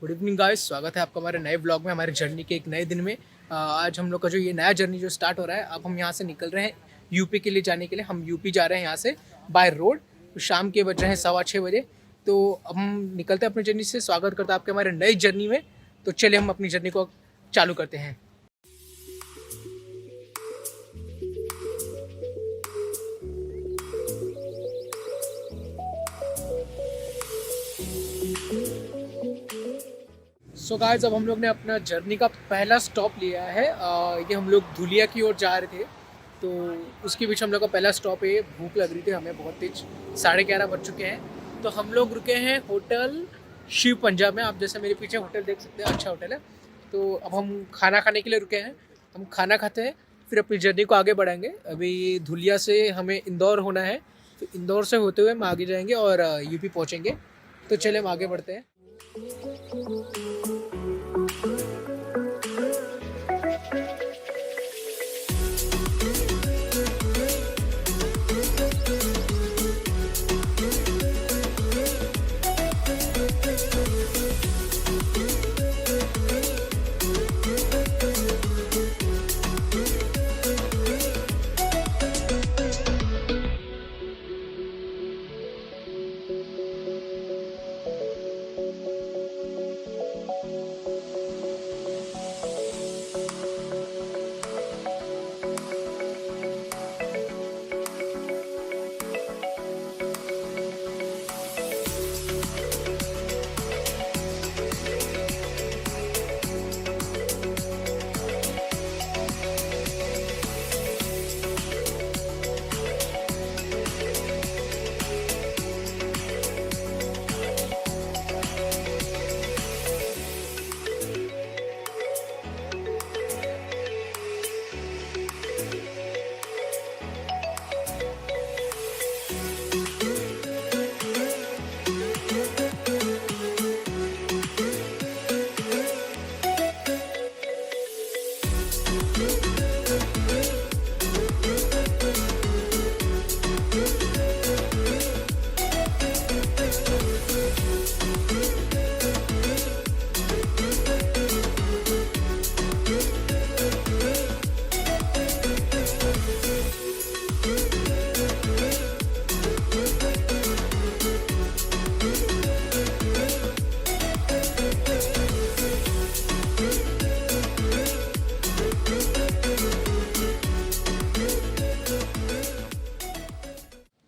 Good evening guys, स्वागत है आपका हमारे नए ब्लॉग में, हमारे जर्नी के एक नए दिन में। आज हम लोग का जो ये नया जर्नी जो स्टार्ट हो रहा है, अब हम यहाँ से निकल रहे हैं यूपी के लिए जाने के लिए। हम यूपी जा रहे हैं यहाँ से बाय रोड। तो शाम के बज रहे हैं 6:15 बजे। तो अब हम निकलते हैं अपनी जर्नी से। स्वागत करते हैं आपके हमारे नई जर्नी में। तो चलिए हम अपनी जर्नी को चालू करते हैं। सो गाइस, अब हम लोग ने अपना जर्नी का पहला स्टॉप लिया है। ये हम लोग धुलिया की ओर जा रहे थे, तो उसके बीच हम लोग का पहला स्टॉप है। भूख लग रही थी हमें बहुत तेज, 11:30 बज चुके हैं। तो हम लोग रुके हैं होटल शिव पंजाब में। आप जैसे मेरे पीछे होटल देख सकते हैं, अच्छा होटल है। तो अब हम खाना खाने के लिए रुके हैं। हम खाना खाते हैं, फिर अपनी जर्नी को आगे बढ़ाएंगे। अभी धुलिया से हमें इंदौर होना है, तो इंदौर से होते हुए हम आगे जाएंगे और यूपी पहुँचेंगे। तो चलिए हम आगे बढ़ते हैं।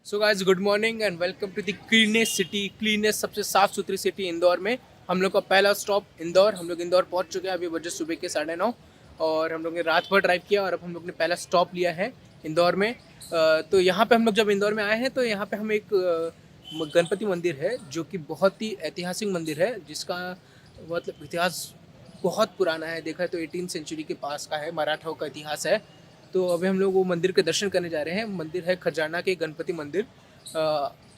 So guys, good morning and welcome to the cleanest city, cleanest सबसे साफ़ सुथरी सिटी इंदौर में। हम लोग का पहला स्टॉप इंदौर। हम लोग इंदौर पहुंच चुके हैं। अभी बजे सुबह के 9:30 और हम लोग ने रात भर ड्राइव किया और अब हम लोग ने पहला स्टॉप लिया है इंदौर में। तो यहाँ पे हम लोग जब इंदौर में आए हैं तो यहाँ पे हम एक गणपति मंदिर है जो कि बहुत ही ऐतिहासिक मंदिर है, जिसका मतलब इतिहास बहुत पुराना है। देखा तो 18वीं सेंचुरी के पास का है, मराठाओं का इतिहास है। तो अभी हम लोग वो मंदिर के दर्शन करने जा रहे हैं। मंदिर है खजाना के गणपति मंदिर,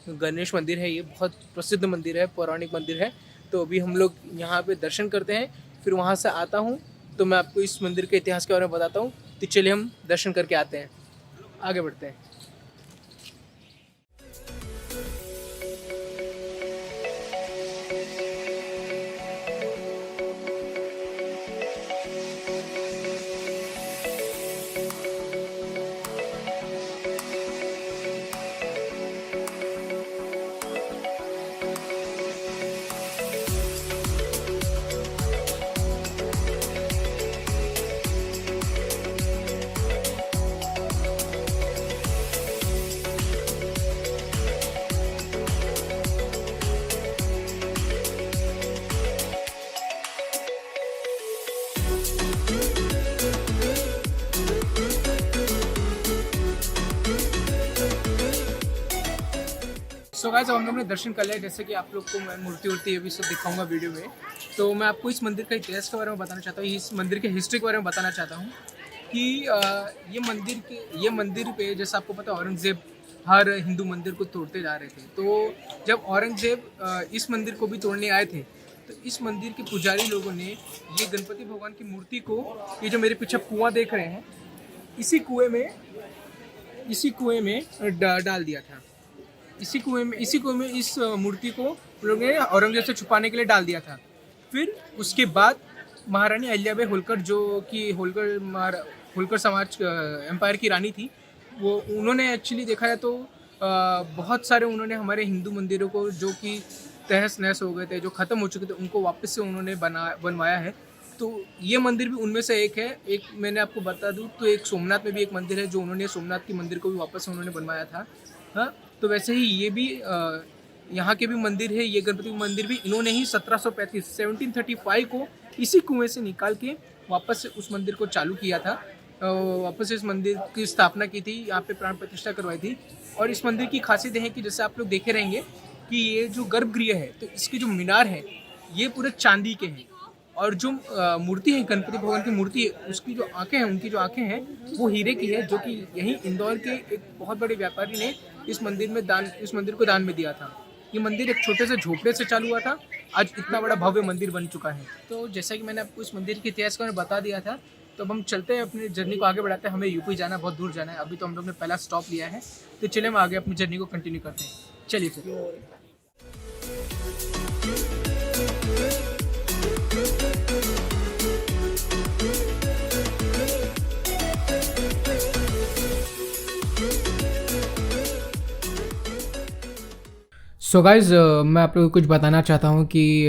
गणेश मंदिर है। ये बहुत प्रसिद्ध मंदिर है, पौराणिक मंदिर है। तो अभी हम लोग यहाँ पे दर्शन करते हैं, फिर वहाँ से आता हूँ तो मैं आपको इस मंदिर के इतिहास के बारे में बताता हूँ। तो चलिए हम दर्शन करके आते हैं, आगे बढ़ते हैं। सो गाइस, अब हम लोग ने दर्शन कर लिया। जैसे कि आप लोग को मैं मूर्ति वूर्ति अभी सब दिखाऊंगा वीडियो में। तो मैं आपको इस मंदिर का इतिहास के बारे में बताना चाहता हूँ, इस मंदिर के हिस्ट्री के बारे में बताना चाहता हूँ कि ये मंदिर पे, जैसे आपको पता है, औरंगजेब हर हिंदू मंदिर को तोड़ते जा रहे थे। तो जब औरंगजेब इस मंदिर को भी तोड़ने आए थे, तो इस मंदिर के पुजारी लोगों ने ये गणपति भगवान की मूर्ति को, ये जो मेरे पीछे कुआं देख रहे हैं, इसी कुएं में डाल दिया था। इसी कुएं में इस मूर्ति को लोगों ने औरंगजेब से छुपाने के लिए डाल दिया था। फिर उसके बाद महारानी अहिल्याबाई होलकर, जो कि होलकर समाज एम्पायर की रानी थी, वो उन्होंने एक्चुअली देखा है तो बहुत सारे उन्होंने हमारे हिंदू मंदिरों को जो कि तहस नहस हो गए थे, जो ख़त्म हो चुके थे, उनको वापस से उन्होंने बनवाया है। तो ये मंदिर भी उनमें से एक है। एक मैंने आपको बता दूं तो एक सोमनाथ में भी एक मंदिर है, जो उन्होंने सोमनाथ की मंदिर को भी वापस से उन्होंने बनवाया था। हाँ, तो वैसे ही ये भी यहाँ के भी मंदिर है। ये गणपति मंदिर भी इन्होंने ही 1735 को इसी कुएं से निकाल के वापस से उस मंदिर को चालू किया था, वापस से इस मंदिर की स्थापना की थी, यहाँ पे प्राण प्रतिष्ठा करवाई थी। और इस मंदिर की खासियत है कि जैसे आप लोग देखे रहेंगे कि ये जो गर्भगृह है, तो इसकी जो मीनार है ये पूरे चांदी के हैं, और जो मूर्ति है गणपति भगवान की मूर्ति है, उसकी जो आंखें हैं, उनकी जो आंखें हैं वो हीरे की है, जो कि यहीं इंदौर के एक बहुत बड़े व्यापारी ने इस मंदिर को दान में दिया था। ये मंदिर एक छोटे से झोपड़े से चालू हुआ था, आज इतना बड़ा भव्य मंदिर बन चुका है। तो जैसा कि मैंने आपको इस मंदिर के इतिहास को बता दिया था, तो अब हम चलते हैं, अपनी जर्नी को आगे बढ़ाते हैं। हमें यूपी जाना, बहुत दूर जाना है। अभी तो हम लोग ने पहला स्टॉप लिया है, तो चलिए हम आगे अपनी जर्नी को कंटिन्यू करते हैं। चलिए फिर। सो गाइज़, मैं आप लोगों को कुछ बताना चाहता हूँ कि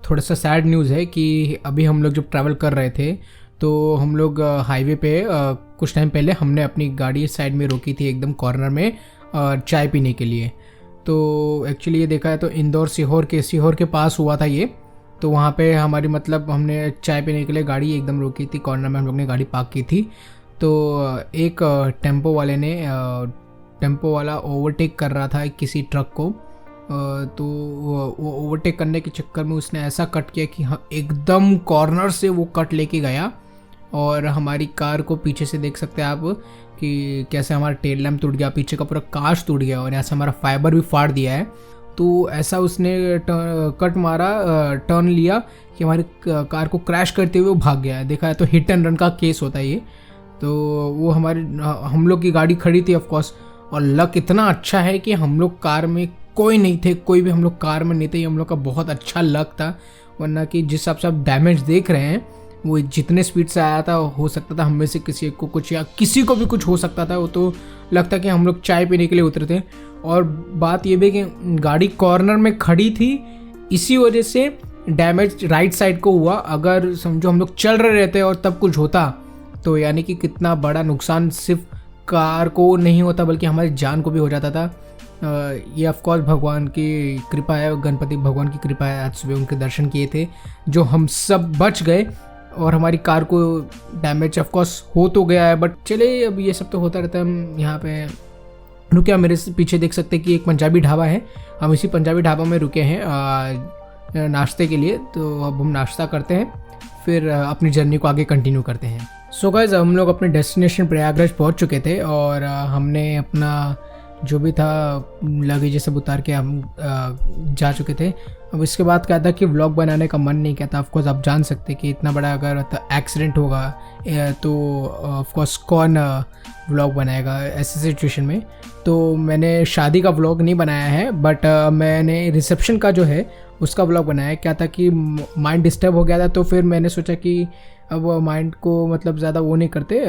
थोड़ा सा सैड न्यूज़ है कि अभी हम लोग जब ट्रैवल कर रहे थे तो हम लोग हाईवे पे कुछ टाइम पहले हमने अपनी गाड़ी साइड में रोकी थी, एकदम कॉर्नर में, चाय पीने के लिए। तो एक्चुअली ये देखा है तो इंदौर सीहोर के पास हुआ था ये। तो वहाँ पे हमारी मतलब हमने चाय पीने के लिए गाड़ी एकदम रोकी थी, कॉर्नर में हम लोग ने गाड़ी पार्क की थी। तो एक टेम्पो वाला ओवरटेक कर रहा था किसी ट्रक को। तो वो ओवरटेक करने के चक्कर में उसने ऐसा कट किया कि हाँ, एकदम कॉर्नर से वो कट लेके गया, और हमारी कार को पीछे से देख सकते हैं आप कि कैसे हमारा टेल लैम्प टूट गया, पीछे का पूरा कांच टूट गया, और ऐसा हमारा फाइबर भी फाड़ दिया है। तो ऐसा उसने कट मारा, टर्न लिया कि हमारी कार को क्रैश करते हुए वो भाग गया है। देखा है तो हिट एंड रन का केस होता है ये। तो वो हम लोग की गाड़ी खड़ी थी ऑफकोर्स, और लक इतना अच्छा है कि हम लोग कार में कोई नहीं थे, कोई भी हम लोग कार में नहीं थे। हम लोग का बहुत अच्छा लक था, वरना कि जिस हिसाब से आप डैमेज देख रहे हैं वो जितने स्पीड से आया था, हो सकता था हम में से किसी को कुछ या किसी को भी कुछ हो सकता था। वो तो लगता कि हम लोग चाय पीने के लिए उतरे थे। और बात ये भी कि गाड़ी कॉर्नर में खड़ी थी, इसी वजह से डैमेज राइट साइड को हुआ। अगर समझो हम लोग चल रहे रहते और तब कुछ होता तो यानी कि कितना बड़ा नुकसान सिर्फ कार को नहीं होता बल्कि हमारी जान को भी हो जाता था। ये ऑफकोर्स भगवान की कृपा है, गणपति भगवान की कृपा है। आज सुबह उनके दर्शन किए थे, जो हम सब बच गए, और हमारी कार को डैमेज ऑफकोर्स हो तो गया है, बट चले अब ये सब तो होता रहता है। हम यहाँ पे रुके, मेरे पीछे देख सकते हैं कि एक पंजाबी ढाबा है। हम इसी पंजाबी ढाबा में रुके हैं नाश्ते के लिए। तो अब हम नाश्ता करते हैं, फिर अपनी जर्नी को आगे कंटिन्यू करते हैं। सो गाइस, हम लोग अपने डेस्टिनेशन प्रयागराज पहुँच चुके थे, और हमने अपना जो भी था लगेज सब उतार के हम जा चुके थे। अब इसके बाद क्या था कि व्लॉग बनाने का मन नहीं किया था। ऑफकोर्स आप जान सकते कि इतना बड़ा अगर एक्सीडेंट होगा तो ऑफकोर्स कौन व्लॉग बनाएगा ऐसे सिचुएशन में। तो मैंने शादी का व्लॉग नहीं बनाया है, बट मैंने रिसेप्शन का जो है उसका व्लॉग बनाया। क्या था कि माइंड डिस्टर्ब हो गया था, तो फिर मैंने सोचा कि अब माइंड को मतलब ज़्यादा वो नहीं करते,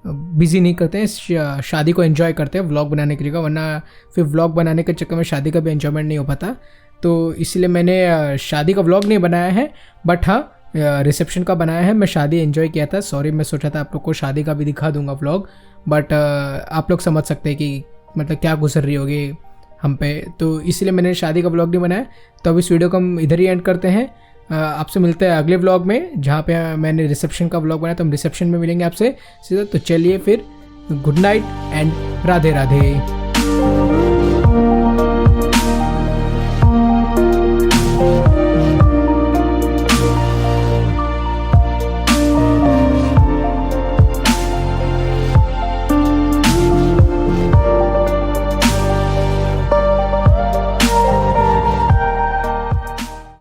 बिज़ी नहीं करते हैं, शादी को एंजॉय करते हैं व्लॉग बनाने की जगह, वरना फिर व्लॉग बनाने के चक्कर में शादी का भी एंजॉयमेंट नहीं हो पाता। तो इसलिए मैंने शादी का व्लॉग नहीं बनाया है, बट हाँ रिसेप्शन का बनाया है। मैं शादी एंजॉय किया था। सॉरी, मैं सोचा था आप लोग को शादी का भी दिखा दूंगा व्लॉग, बट आप लोग समझ सकते हैं कि मतलब क्या गुजर रही होगी हम पे, तो इसलिए मैंने शादी का व्लॉग नहीं बनाया। तो अब इस वीडियो को हम इधर ही एंड करते हैं। आपसे मिलते हैं अगले व्लॉग में, जहाँ पे मैंने रिसेप्शन का व्लॉग बनाया। तो हम रिसेप्शन में मिलेंगे आपसे सीधा। तो चलिए फिर, good night and Radhe Radhe.